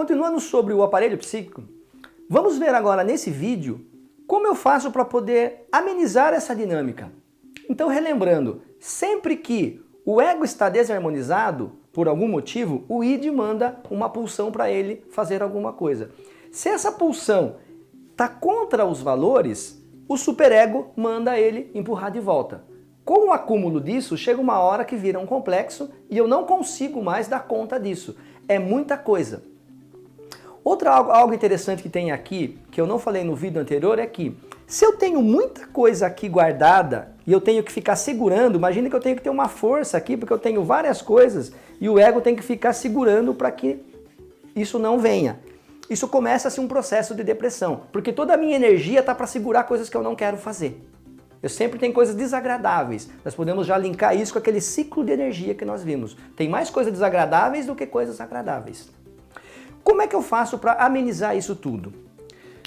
Continuando sobre o aparelho psíquico, vamos ver agora nesse vídeo como eu faço para poder amenizar essa dinâmica. Então, relembrando, sempre que o ego está desarmonizado, por algum motivo, o id manda uma pulsão para ele fazer alguma coisa. Se essa pulsão está contra os valores, o superego manda ele empurrar de volta. Com o acúmulo disso, chega uma hora que vira um complexo e eu não consigo mais dar conta disso. É muita coisa. Algo interessante que tem aqui, que eu não falei no vídeo anterior, é que se eu tenho muita coisa aqui guardada e eu tenho que ficar segurando, imagina que eu tenho que ter uma força aqui, porque eu tenho várias coisas e o ego tem que ficar segurando para que isso não venha. Isso começa a ser um processo de depressão, porque toda a minha energia está para segurar coisas que eu não quero fazer. Eu sempre tenho coisas desagradáveis. Nós podemos já linkar isso com aquele ciclo de energia que nós vimos. Tem mais coisas desagradáveis do que coisas agradáveis. Como é que eu faço para amenizar isso tudo?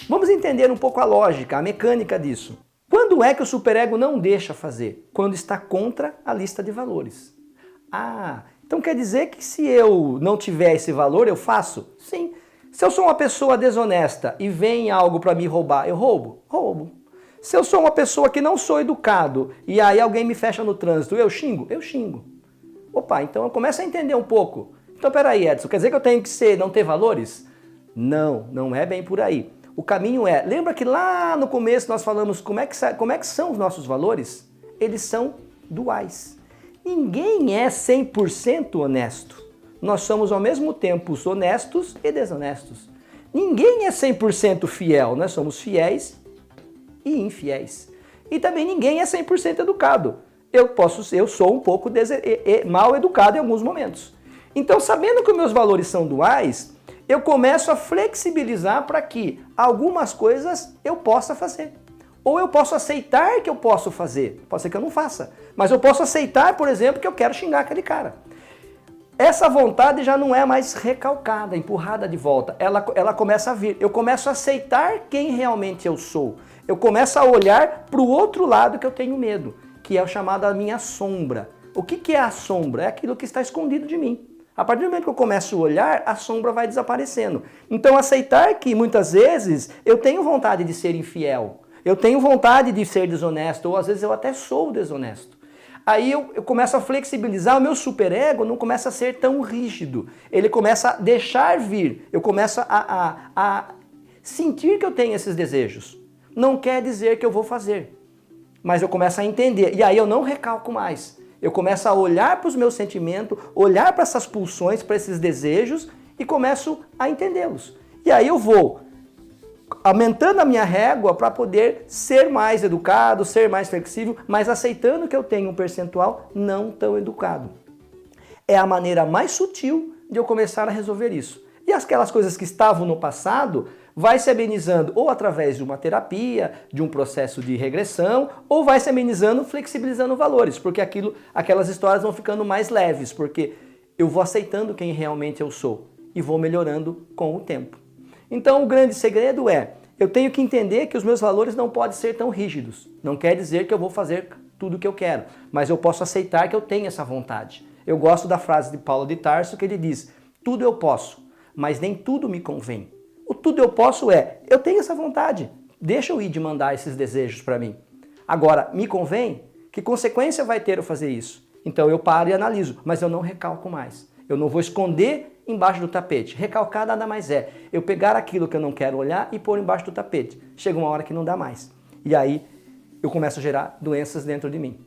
Vamos entender um pouco a lógica, a mecânica disso. Quando é que o superego não deixa fazer? Quando está contra a lista de valores. Então quer dizer que se eu não tiver esse valor, eu faço? Sim. Se eu sou uma pessoa desonesta e vem algo para me roubar, eu roubo? Roubo. Se eu sou uma pessoa que não sou educado e aí alguém me fecha no trânsito, eu xingo? Eu xingo. Opa, então eu começo a entender um pouco. Então peraí, Edson, quer dizer que eu tenho que não ter valores? Não, não é bem por aí. O caminho é, lembra que lá no começo nós falamos como é que são os nossos valores? Eles são duais. Ninguém é 100% honesto. Nós somos ao mesmo tempo honestos e desonestos. Ninguém é 100% fiel, nós somos fiéis e infiéis. E também ninguém é 100% educado. Eu sou um pouco mal educado em alguns momentos. Então, sabendo que os meus valores são duais, eu começo a flexibilizar para que algumas coisas eu possa fazer. Ou eu posso aceitar que eu posso fazer. Pode ser que eu não faça. Mas eu posso aceitar, por exemplo, que eu quero xingar aquele cara. Essa vontade já não é mais recalcada, empurrada de volta. Ela começa a vir. Eu começo a aceitar quem realmente eu sou. Eu começo a olhar para o outro lado que eu tenho medo, que é o chamado a minha sombra. O que é a sombra? É aquilo que está escondido de mim. A partir do momento que eu começo a olhar, a sombra vai desaparecendo. Então aceitar que muitas vezes eu tenho vontade de ser infiel, eu tenho vontade de ser desonesto, ou às vezes eu até sou desonesto. Aí eu começo a flexibilizar, o meu superego não começa a ser tão rígido. Ele começa a deixar vir, eu começo a sentir que eu tenho esses desejos. Não quer dizer que eu vou fazer, mas eu começo a entender. E aí eu não recalco mais. Eu começo a olhar para os meus sentimentos, olhar para essas pulsões, para esses desejos e começo a entendê-los. E aí eu vou aumentando a minha régua para poder ser mais educado, ser mais flexível, mas aceitando que eu tenho um percentual não tão educado. É a maneira mais sutil de eu começar a resolver isso. E aquelas coisas que estavam no passado vai se amenizando ou através de uma terapia, de um processo de regressão, ou vai se amenizando flexibilizando valores, porque aquelas histórias vão ficando mais leves, porque eu vou aceitando quem realmente eu sou e vou melhorando com o tempo. Então o grande segredo é, eu tenho que entender que os meus valores não podem ser tão rígidos. Não quer dizer que eu vou fazer tudo o que eu quero, mas eu posso aceitar que eu tenho essa vontade. Eu gosto da frase de Paulo de Tarso que ele diz, tudo eu posso, mas nem tudo me convém. O tudo eu posso eu tenho essa vontade, deixa eu ir de mandar esses desejos para mim. Agora, me convém? Que consequência vai ter eu fazer isso? Então eu paro e analiso, mas eu não recalco mais. Eu não vou esconder embaixo do tapete. Recalcar nada mais é eu pegar aquilo que eu não quero olhar e pôr embaixo do tapete. Chega uma hora que não dá mais. E aí eu começo a gerar doenças dentro de mim.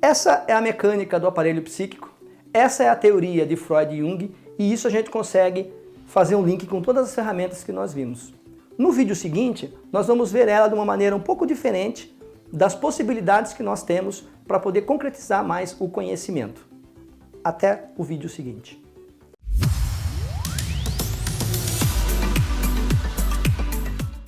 Essa é a mecânica do aparelho psíquico, essa é a teoria de Freud e Jung, e isso a gente consegue fazer um link com todas as ferramentas que nós vimos. No vídeo seguinte, nós vamos ver ela de uma maneira um pouco diferente das possibilidades que nós temos para poder concretizar mais o conhecimento. Até o vídeo seguinte.